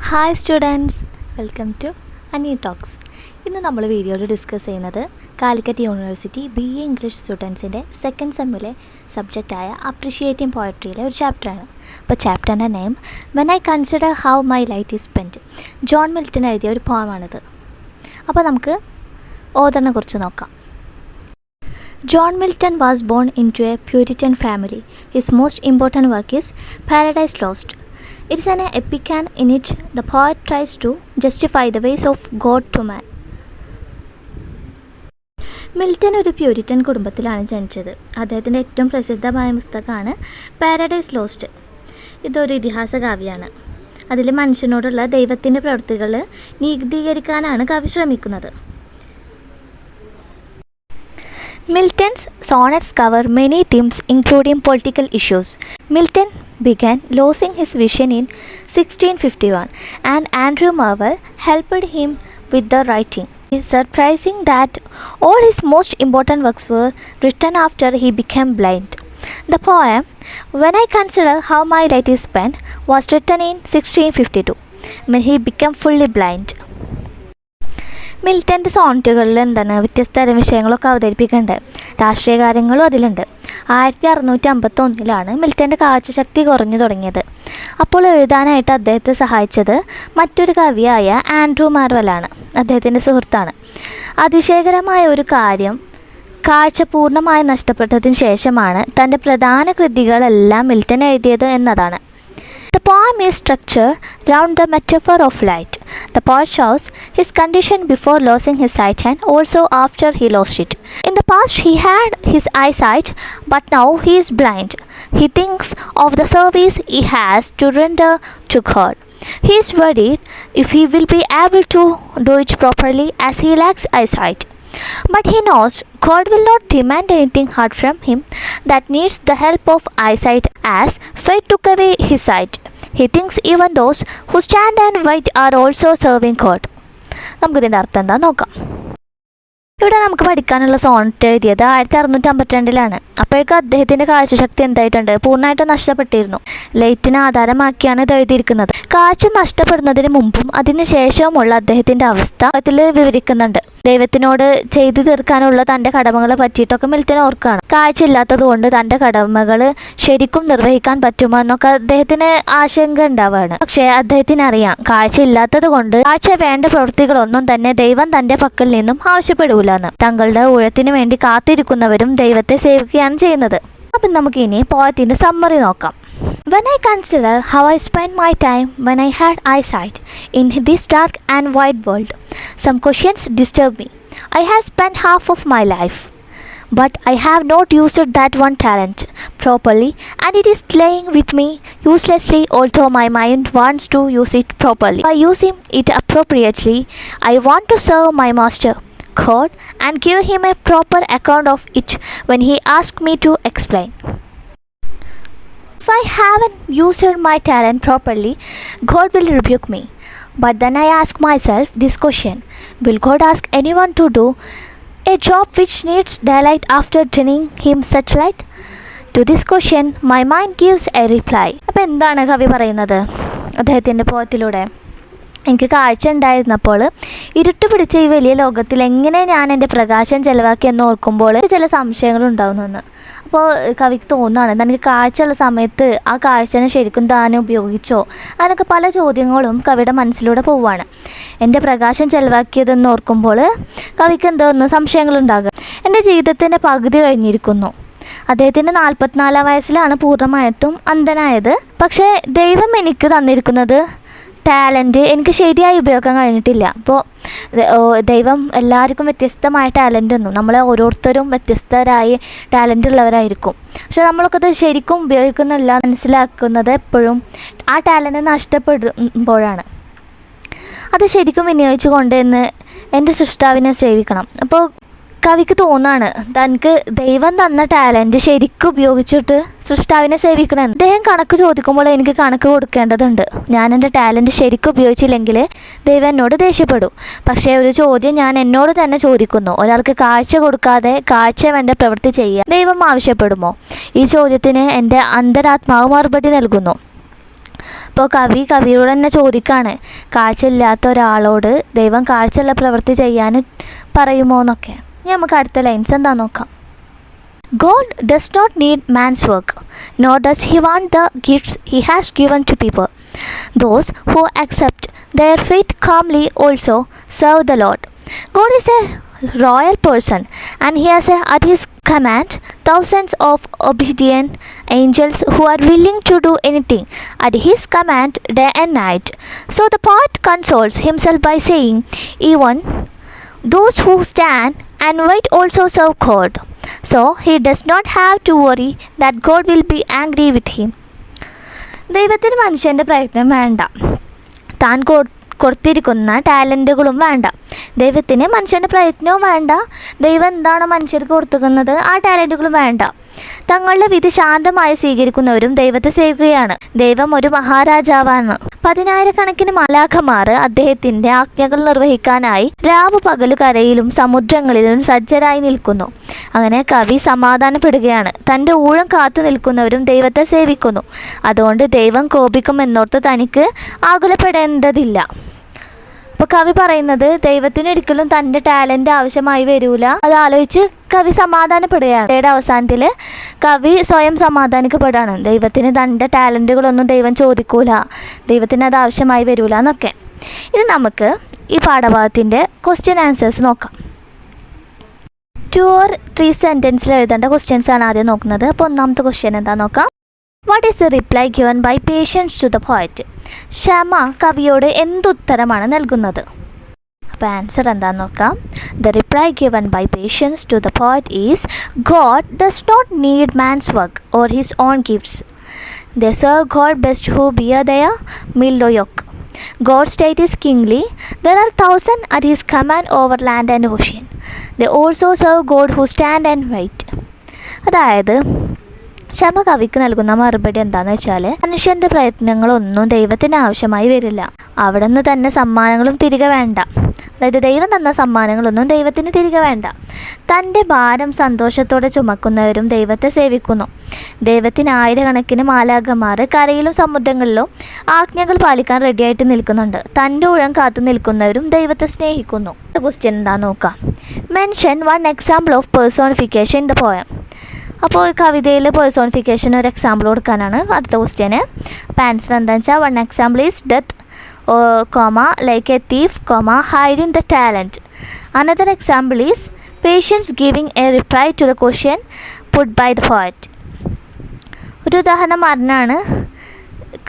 Hi students, welcome to Ani talks. ഇന്ന് നമ്മൾ വീഡിയോയിൽ ഡിസ്കസ് ചെയ്യുന്നത് കാലിക്കറ്റ് യൂണിവേഴ്സിറ്റി BA ഇംഗ്ലീഷ് സ്റ്റുഡൻസിൻ്റെ സെക്കൻഡ് സെമ്മിലെ സബ്ജക്റ്റായ അപ്രിഷിയേറ്റിംഗ് പോയട്രിയിലെ ഒരു ചാപ്റ്ററാണ്. അപ്പോൾ ചാപ്റ്ററിൻ്റെ name when I consider how my light is spent. John Milton എഴുതിയ ഒരു പോയമാണിത്. അപ്പോൾ നമുക്ക് ഓഥറിനെ കുറിച്ച് നോക്കാം. John Milton was born into a Puritan family. His most important work is Paradise Lost. It is an epic in which the poet tries to justify the ways of God to man. Milton ഒരു Puritan കുടുംബത്തിലാണ് ജനിച്ചത്. അദ്ദേഹത്തിൻ്റെ ഏറ്റവും പ്രസിദ്ധമായ പുസ്തകമാണ് paradise lost. ഇതൊരു ഇതിഹാസ കാവ്യമാണ്. അതിൽ മനുഷ്യനോടുള്ള ദൈവത്തിൻ്റെ പ്രവൃത്തികൾ നീതീകരിക്കാനാണ് കവി ശ്രമിക്കുന്നത്. Milton's sonnets cover many themes including political issues. Milton began losing his vision in 1651 and Andrew Marvell helped him with the writing. It is surprising that all his most important works were written after he became blind. The poem When I Consider How My Life Is Spent was written in 1652 when he became fully blind. മിൽട്ടൻ്റെ സോണറ്റുകളിൽ വ്യത്യസ്ത തരം വിഷയങ്ങളൊക്കെ അവതരിപ്പിക്കുന്നുണ്ട്. രാഷ്ട്രീയ കാര്യങ്ങളും അതിലുണ്ട്. 1651 മിൽട്ടൻ്റെ കാഴ്ചശക്തി കുറഞ്ഞു തുടങ്ങിയത്. അപ്പോൾ എഴുതാനായിട്ട് അദ്ദേഹത്തെ സഹായിച്ചത് മറ്റൊരു കവിയായ ആൻഡ്രൂ മാർവലാണ്. അദ്ദേഹത്തിൻ്റെ സുഹൃത്താണ്. അതിശയകരമായ ഒരു കാര്യം, കാഴ്ച പൂർണ്ണമായി നഷ്ടപ്പെട്ടതിന് ശേഷമാണ് തൻ്റെ പ്രധാന കൃതികളെല്ലാം മിൽട്ടൺ എഴുതിയത് എന്നതാണ്. The poem is structured around the metaphor of light. The poet shows his condition before losing his sight and also after he lost it. In the past he had his eyesight, but now he is blind. He thinks of the service he has to render to God. He is worried if he will be able to do it properly as he lacks eyesight. But he knows God will not demand anything hard from him that needs the help of eyesight, as fate took away his sight. He thinks even those who stand and wait are also serving God. നമുക്കിതിൻ്റെ അർത്ഥം എന്താ നോക്കാം. ഇവിടെ നമുക്ക് പഠിക്കാനുള്ള Sonet എഴുതിയത് 1652 അപ്പോഴേക്കും അദ്ദേഹത്തിൻ്റെ കാഴ്ചശക്തി എന്തായിട്ടുണ്ട്, പൂർണ്ണമായിട്ടും നഷ്ടപ്പെട്ടിരുന്നു. ലൈറ്റിനെ ആധാരമാക്കിയാണ് ഇത് എഴുതിയിരിക്കുന്നത്. കാഴ്ച നഷ്ടപ്പെടുന്നതിന് മുമ്പും അതിന് ശേഷവുമുള്ള അദ്ദേഹത്തിൻ്റെ അവസ്ഥ അതിൽ വിവരിക്കുന്നുണ്ട്. ദൈവത്തിനോട് ചെയ്തു തീർക്കാനുള്ള തൻ്റെ കടമകളെ പറ്റിയിട്ടൊക്കെ മിൽട്ടൺ ഓർക്കുകയാണ്. കാഴ്ച ഇല്ലാത്തത് കൊണ്ട് തൻ്റെ കടമകൾ ശരിക്കും നിർവഹിക്കാൻ പറ്റുമോ എന്നൊക്കെ അദ്ദേഹത്തിന് ആശങ്ക ഉണ്ടാവുകയാണ്. പക്ഷേ അദ്ദേഹത്തിന് അറിയാം, കാഴ്ച ഇല്ലാത്തത് കൊണ്ട് കാഴ്ച വേണ്ട പ്രവൃത്തികളൊന്നും തന്നെ ദൈവം തൻ്റെ പക്കൽ നിന്നും ആവശ്യപ്പെടൂലെന്ന്. തങ്ങളുടെ ഊഴത്തിന് വേണ്ടി കാത്തിരിക്കുന്നവരും ദൈവത്തെ സേവിക്കുകയാണ് ചെയ്യുന്നത്. അപ്പം നമുക്ക് ഇനി പോയത്തിൻ്റെ സമ്മറി നോക്കാം. When I consider how I spent my time when I had eyesight in this dark and wide world, some questions disturb me. I have spent half of my life, but I have not used that one talent properly, and it is laying with me uselessly although my mind wants to use it properly. By using it appropriately, I want to serve my master, God, and give him a proper account of it when he asks me to explain. If I haven't used my talent properly, God will rebuke me. But then I ask myself this question: will God ask anyone to do a job which needs daylight after denying him such light? To this question, my mind gives a reply. അപ്പോൾ എന്താണ് കവി പറയുന്നത് അദ്ദേഹത്തിൻ്റെ പോയത്തിലൂടെ? എനിക്ക് കാഴ്ച ഉണ്ടായിരുന്നപ്പോൾ ഇരുട്ട് പിടിച്ച ഈ വലിയ ലോകത്തിൽ എങ്ങനെ ഞാൻ എൻ്റെ പ്രകാശം ചെലവാക്കി എന്ന് ഓർക്കുമ്പോൾ ചില സംശയങ്ങൾ ഉണ്ടാകുന്നെന്ന്. അപ്പോൾ കവിക്ക് തോന്നുകയാണ്, തനിക്ക് കാഴ്ചയുള്ള സമയത്ത് ആ കാഴ്ചനെ ശരിക്കും താൻ ഉപയോഗിച്ചോ, അതിനൊക്കെ പല ചോദ്യങ്ങളും കവിയുടെ മനസ്സിലൂടെ പോവുകയാണ്. എൻ്റെ പ്രകാശം ചെലവാക്കിയതെന്ന് ഓർക്കുമ്പോൾ കവിക്ക് എന്തോന്ന് സംശയങ്ങളുണ്ടാകുക. എൻ്റെ ജീവിതത്തിൻ്റെ പകുതി കഴിഞ്ഞിരിക്കുന്നു. അദ്ദേഹത്തിൻ്റെ 44 വയസ്സിലാണ് പൂർണ്ണമായിട്ടും അന്ധനായത്. പക്ഷേ ദൈവം എനിക്ക് തന്നിരിക്കുന്നത് ടാലൻറ്റ് എനിക്ക് ശരിയായി ഉപയോഗിക്കാൻ കഴിഞ്ഞിട്ടില്ല. അപ്പോൾ ദൈവം എല്ലാവർക്കും വ്യത്യസ്തമായ ടാലൻ്റ് ഒന്നും, നമ്മളെ ഓരോരുത്തരും വ്യത്യസ്തരായി ടാലൻ്റ് ഉള്ളവരായിരിക്കും. പക്ഷെ നമ്മളൊക്കെ അത് ശരിക്കും ഉപയോഗിക്കുന്നില്ല. മനസ്സിലാക്കുന്നത് എപ്പോഴും ആ ടാലൻറ്റ് നഷ്ടപ്പെടുമ്പോഴാണ്. അത് ശരിക്കും വിനിയോഗിച്ചു കൊണ്ടുവന്ന് എൻ്റെ സൃഷ്ടാവിനെ സേവിക്കണം. അപ്പോൾ കവിക്ക് തോന്നാണ് തനിക്ക് ദൈവം തന്ന ടാലൻറ്റ് ശരിക്കും ഉപയോഗിച്ചിട്ട് സൃഷ്ടാവിനെ സേവിക്കണമെന്ന്. അദ്ദേഹം കണക്ക് ചോദിക്കുമ്പോൾ എനിക്ക് കണക്ക് കൊടുക്കേണ്ടതുണ്ട്. ഞാൻ എൻ്റെ ടാലൻറ്റ് ശരിക്കും ഉപയോഗിച്ചില്ലെങ്കിൽ ദൈവം എന്നോട് ദേഷ്യപ്പെടും. പക്ഷേ ഒരു ചോദ്യം ഞാൻ എന്നോട് തന്നെ ചോദിക്കുന്നു: ഒരാൾക്ക് കാഴ്ച കൊടുക്കാതെ കാഴ്ച വേണ്ട പ്രവൃത്തി ചെയ്യാൻ ദൈവം ആവശ്യപ്പെടുമോ? ഈ ചോദ്യത്തിന് എൻ്റെ അന്തരാത്മാവ് മറുപടി നൽകുന്നു: അപ്പോൾ കവിയോട് തന്നെ ചോദിക്കുകയാണ്, കാഴ്ചയില്ലാത്ത ഒരാളോട് ദൈവം കാഴ്ചയുള്ള പ്രവൃത്തി ചെയ്യാൻ പറയുമോ എന്നൊക്കെ. ഇനി നമുക്ക് അടുത്ത ലൈൻസ് എന്താ നോക്കാം. God does not need man's work, nor does he want the gifts he has given to people. Those who accept their fate calmly also serve the Lord. God is a royal person, and he has at his command thousands of obedient angels who are willing to do anything at his command day and night. So the poet consoles himself by saying, even those who stand and wait also serve God. So he does not have to worry that God will be angry with him. ദൈവത്തിന് മനുഷ്യൻ്റെ പ്രയത്നം വേണ്ട, താൻ കൊടുത്തിരിക്കുന്ന ടാലൻറ്റുകളും വേണ്ട. ദൈവത്തിന് മനുഷ്യൻ്റെ പ്രയത്നവും വേണ്ട, ദൈവം എന്താണ് മനുഷ്യർക്ക് കൊടുത്തിരിക്കുന്നത് ആ ടാലൻറ്റുകളും വേണ്ട. തങ്ങളുടെ വിധി ശാന്തമായി സ്വീകരിക്കുന്നവരും ദൈവത്തെ സേവിക്കുകയാണ്. ദൈവം ഒരു മഹാരാജാവാണ്. 10,000-കണക്കിന് മാലാഖമാർ അദ്ദേഹത്തിൻ്റെ ആജ്ഞകൾ നിർവഹിക്കാനായി രാവ് പകലു കരയിലും സമുദ്രങ്ങളിലും സജ്ജരായി നിൽക്കുന്നു. അങ്ങനെ കവി സമാധാനപ്പെടുകയാണ്. തൻ്റെ ഊഴം കാത്തു നിൽക്കുന്നവരും ദൈവത്തെ സേവിക്കുന്നു. അതുകൊണ്ട് ദൈവം കോപിക്കുമെന്നോർത്ത് തനിക്ക് ആകുലപ്പെടേണ്ടതില്ല. അപ്പോൾ കവി പറയുന്നത് ദൈവത്തിനൊരിക്കലും തൻ്റെ ടാലൻ്റ് ആവശ്യമായി വരൂല. അത് ആലോചിച്ച് കവി സമാധാനപ്പെടുകയാണ്. കഥയുടെ അവസാനത്തിൽ കവി സ്വയം സമാധാനിക്കപ്പെടുകയാണ്. ദൈവത്തിന് തൻ്റെ ടാലൻറ്റുകളൊന്നും ദൈവം ചോദിക്കൂല, ദൈവത്തിന് അത് ആവശ്യമായി വരൂല എന്നൊക്കെ. ഇനി നമുക്ക് ഈ പാഠഭാഗത്തിൻ്റെ ക്വസ്റ്റ്യൻ ആൻസേഴ്സ് നോക്കാം. 2 or 3 സെൻറ്റൻസിൽ എഴുതേണ്ട ക്വസ്റ്റ്യൻസ് ആണ് ആദ്യം നോക്കുന്നത്. അപ്പോൾ ഒന്നാമത്തെ ക്വസ്റ്റ്യൻ എന്താ നോക്കാം. What is the reply given by patience to the poet? ക്ഷമ കവിയോട് എന്തുത്തരമാണ് നൽകുന്നത്? അപ്പോൾ ആൻസർ എന്താണെന്ന് നോക്കാം. The reply given by patience to the poet is, God does not need man's work or his own gifts. They serve God best who bear their mild yoke. God's state is kingly. There are thousands at his command over land and ocean. They also serve God who stand and wait. അതായത് ക്ഷമ കവിക്ക് നൽകുന്ന മറുപടി എന്താണെന്ന് വെച്ചാൽ, മനുഷ്യൻ്റെ പ്രയത്നങ്ങളൊന്നും ദൈവത്തിന് ആവശ്യമായി വരില്ല. അവിടെ നിന്ന് തന്നെ സമ്മാനങ്ങളും തിരികെ വേണ്ട. അതായത് ദൈവം തന്ന സമ്മാനങ്ങളൊന്നും ദൈവത്തിന് തിരികെ വേണ്ട. തൻ്റെ ഭാരം സന്തോഷത്തോടെ ചുമക്കുന്നവരും ദൈവത്തെ സേവിക്കുന്നു. ദൈവത്തിന് 1000-കണക്കിന് മാലാഖമാർ കരയിലും സമുദ്രങ്ങളിലും ആജ്ഞകൾ പാലിക്കാൻ റെഡിയായിട്ട് നിൽക്കുന്നുണ്ട്. തൻ്റെ ഊഴം കാത്തു നിൽക്കുന്നവരും ദൈവത്തെ സ്നേഹിക്കുന്നു. ക്വസ്റ്റ്യൻ എന്താ നോക്കാം. Mention 1 example of personification in the poem. അപ്പോൾ കവിതയിൽ പേഴ്സോണിഫിക്കേഷൻ ഒരു എക്സാമ്പിൾ കൊടുക്കാനാണ് അടുത്ത ക്വസ്റ്റ്യന്. അപ്പോൾ ആൻസർ എന്താണെന്ന് വെച്ചാൽ, 1 example is death, like a thief, hiding the talent. Another example is patience giving a reply to the question put by the poet. ഒരു ഉദാഹരണം മരണമാണ്,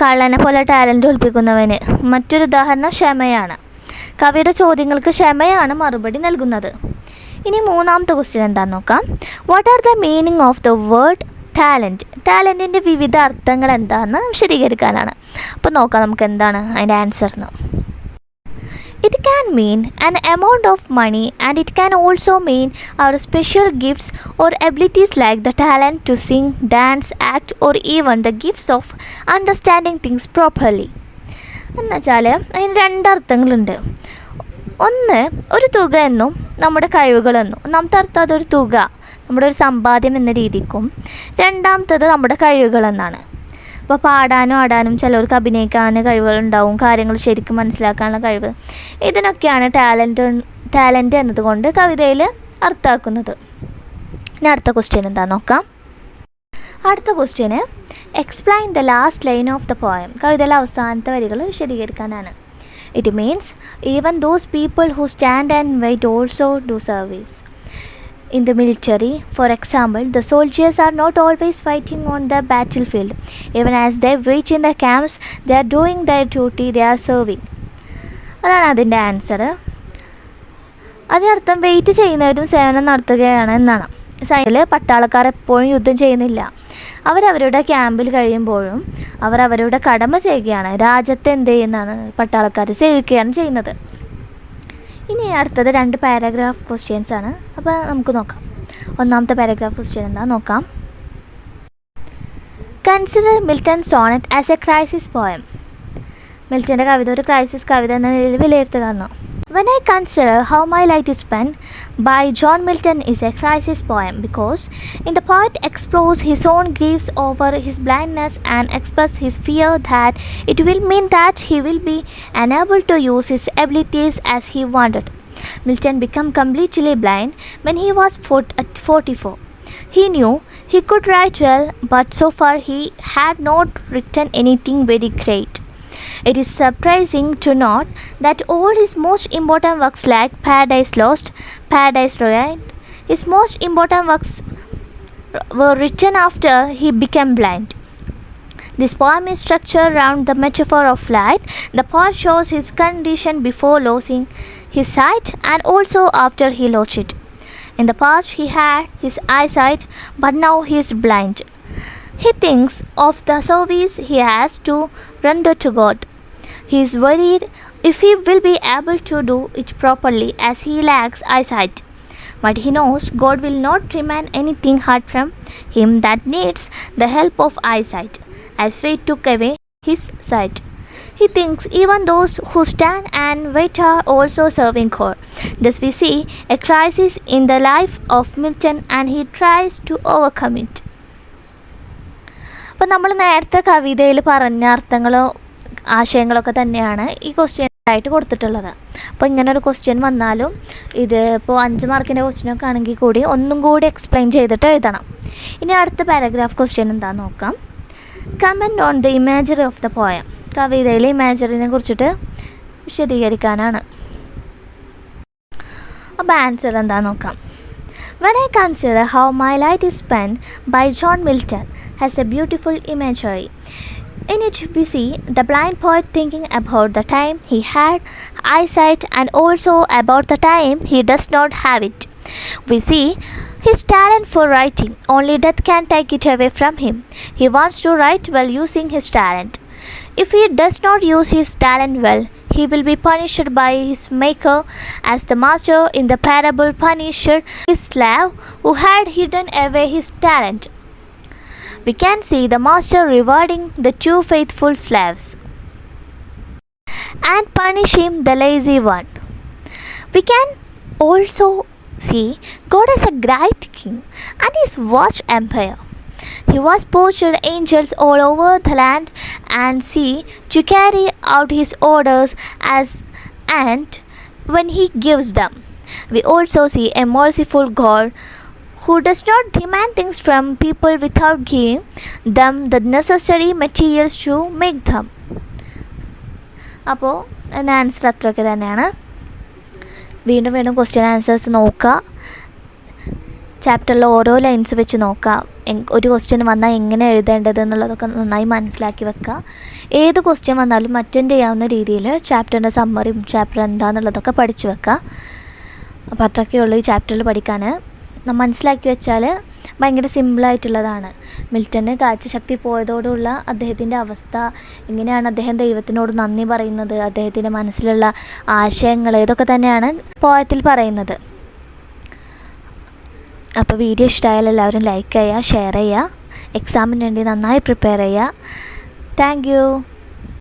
കള്ളനെ പോലെ ടാലൻറ്റ് ഒളിപ്പിക്കുന്നവന്. മറ്റൊരു ഉദാഹരണം ക്ഷമയാണ്. കവിയുടെ ചോദ്യങ്ങൾക്ക് ക്ഷമയാണ് മറുപടി നൽകുന്നത്. ഇനി മൂന്നാമത്തെ ക്വസ്റ്റ്യൻ എന്താണെന്ന് നോക്കാം. What are the meaning of the word talent? ടാലൻറ്റിൻ്റെ വിവിധ അർത്ഥങ്ങൾ എന്താണെന്ന് വിശദീകരിക്കാനാണ്. അപ്പോൾ നോക്കാം നമുക്ക് എന്താണ് അതിൻ്റെ ആൻസർ എന്ന്. It can mean an amount of money, and it can also mean our special gifts or abilities like the talent to sing, dance, act, or even the gifts of understanding things properly. എന്നുവെച്ചാൽ അതിന് 2 അർത്ഥങ്ങളുണ്ട്. ഒന്ന്, ഒരു തുക എന്നും നമ്മുടെ കഴിവുകളെന്നും. ഒന്നാമത്തെ അർത്ഥം അതൊരു തുക, നമ്മുടെ ഒരു സമ്പാദ്യം എന്ന രീതിക്കും. രണ്ടാമത്തത് നമ്മുടെ കഴിവുകളെന്നാണ്. അപ്പോൾ പാടാനും ആടാനും, ചിലവർക്ക് അഭിനയിക്കാനും കഴിവുകളുണ്ടാവും, കാര്യങ്ങൾ ശരിക്കും മനസ്സിലാക്കാനുള്ള കഴിവ്. ഇതിനൊക്കെയാണ് ടാലൻറ്റ് എന്നതുകൊണ്ട് കവിതയിൽ അർത്ഥമാക്കുന്നത്. ഇനി അടുത്ത ക്വസ്റ്റ്യൻ എന്താ നോക്കാം. അടുത്ത question explain the last line of the poem. കവിതയിലെ അവസാനത്തെ വരികൾ വിശദീകരിക്കാനാണ്. It means even those people who stand and wait also do service. In the military, for example, the soldiers are not always fighting on the battlefield. Even as they wait in the camps, they are doing their duty, they are serving. അതാണ് അതിൻ്റെ answer. അതിനർത്ഥം wait ചെയ്യുന്നവരും സേവനം നടത്തുകയാണ് എന്നാണ്. സൈനിൽ പട്ടാളക്കാർ എപ്പോഴും യുദ്ധം ചെയ്യുന്നില്ല. അവരവരുടെ ക്യാമ്പിൽ കഴിയുമ്പോഴും അവരവരുടെ കടമ ചെയ്യുകയാണ്. രാജ്യത്തെ എന്ത് ചെയ്യുന്നതാണ്? പട്ടാളക്കാർ സേവിക്കുകയാണ് ചെയ്യുന്നത്. ഇനി അടുത്തത് 2 പാരഗ്രാഫ് ക്വസ്റ്റ്യൻസ് ആണ്. അപ്പോൾ നമുക്ക് നോക്കാം. ഒന്നാമത്തെ പാരഗ്രാഫ് ക്വസ്റ്റ്യൻ എന്താ നോക്കാം. Consider Milton sonnet as a crisis poem. മിൽട്ടൻ്റെ കവിത ഒരു ക്രൈസിസ് കവിത എന്ന നിലയിൽ വിലയിരുത്തുകയെന്നു. When I consider How My Light is Spent by John Milton is a crisis poem because in the poet explores his own griefs over his blindness and expresses his fear that it will mean that he will be unable to use his abilities as he wanted. Milton became completely blind when he was 44. He knew he could write well, but so far he had not written anything very great. It is surprising to note that all his most important works like Paradise Lost, Paradise Ruined, his most important works were written after he became blind. This poem is structured around the metaphor of light. The poet shows his condition before losing his sight and also after he lost it. In the past he had his eyesight, but now he is blind. He thinks of the service he has to render to God. He is worried if he will be able to do it properly as he lacks eyesight. But he knows God will not demand anything hard from him that needs the help of eyesight, as fate took away his sight. He thinks even those who stand and wait are also serving God. Thus we see a crisis in the life of Milton and he tries to overcome it. അപ്പോൾ നമ്മൾ നേരത്തെ കവിതയിൽ പറഞ്ഞ അർത്ഥങ്ങളോ ആശയങ്ങളൊക്കെ തന്നെയാണ് ഈ question ആയിട്ട് കൊടുത്തിട്ടുള്ളത്. അപ്പോൾ ഇങ്ങനൊരു ക്വസ്റ്റ്യൻ വന്നാലും ഇത് ഇപ്പോൾ 5 മാർക്കിൻ്റെ ക്വസ്റ്റ്യനൊക്കെ ആണെങ്കിൽ കൂടി ഒന്നും കൂടി എക്സ്പ്ലെയിൻ ചെയ്തിട്ട് എഴുതണം. ഇനി അടുത്ത പാരഗ്രാഫ് ക്വസ്റ്റ്യൻ എന്താണെന്ന് നോക്കാം. Comment on the imagery of the poem. കവിതയിലെ ഇമാജറിനെ കുറിച്ചിട്ട് വിശദീകരിക്കാനാണ്. അപ്പോൾ ആൻസർ എന്താണെന്ന് നോക്കാം. When I consider How My Light is Spent by John Milton has a beautiful imagery. In it we see the blind poet thinking about the time he had eyesight and also about the time he does not have it. We see his talent for writing. Only death can take it away from him. He wants to write while using his talent. If he does not use his talent well, he will be punished by his maker as the master in the parable punished his slave who had hidden away his talent. We can see the master rewarding the 2 faithful slaves and punishing the lazy one. We can also see God as a great king and his vast empire. He was posted angels all over the land and sea to carry out his orders as and when he gives them. We also see a merciful God who does not demand things from people without giving them the necessary materials to make them. അപ്പോൾ എൻ്റെ answer അത്രയൊക്കെ തന്നെയാണ്. വീണ്ടും വീണ്ടും question answers നോക്കുക. ചാപ്റ്ററിൽ ഓരോ lines വെച്ച് നോക്കുക. ഒരു ക്വസ്റ്റ്യൻ വന്നാൽ എങ്ങനെ എഴുതേണ്ടത് എന്നുള്ളതൊക്കെ നന്നായി മനസ്സിലാക്കി വെക്കുക. ഏത് ക്വസ്റ്റ്യൻ വന്നാലും അറ്റൻഡ് ചെയ്യാവുന്ന രീതിയിൽ ചാപ്റ്ററിൻ്റെ സമ്മറിയും ചാപ്റ്റർ എന്താണെന്നുള്ളതൊക്കെ പഠിച്ചു വെക്കുക. അപ്പോൾ അത്രയൊക്കെ ഉള്ളൂ ഈ ചാപ്റ്ററിൽ പഠിക്കാൻ. മനസ്സിലാക്കി വെച്ചാൽ ഭയങ്കര സിമ്പിളായിട്ടുള്ളതാണ്. മിൽട്ടന് കാഴ്ചശക്തി പോയതോടുള്ള അദ്ദേഹത്തിൻ്റെ അവസ്ഥ, എങ്ങനെയാണ് അദ്ദേഹം ദൈവത്തിനോട് നന്ദി പറയുന്നത്, അദ്ദേഹത്തിൻ്റെ മനസ്സിലുള്ള ആശയങ്ങൾ, ഇതൊക്കെ തന്നെയാണ് പോയത്തിൽ പറയുന്നത്. അപ്പോൾ വീഡിയോ ഇഷ്ടമായാൽ എല്ലാവരും ലൈക്ക് ചെയ്യുക, ഷെയർ ചെയ്യുക. എക്സാമിന് വേണ്ടി നന്നായി പ്രിപ്പയർ ചെയ്യുക. Thank you.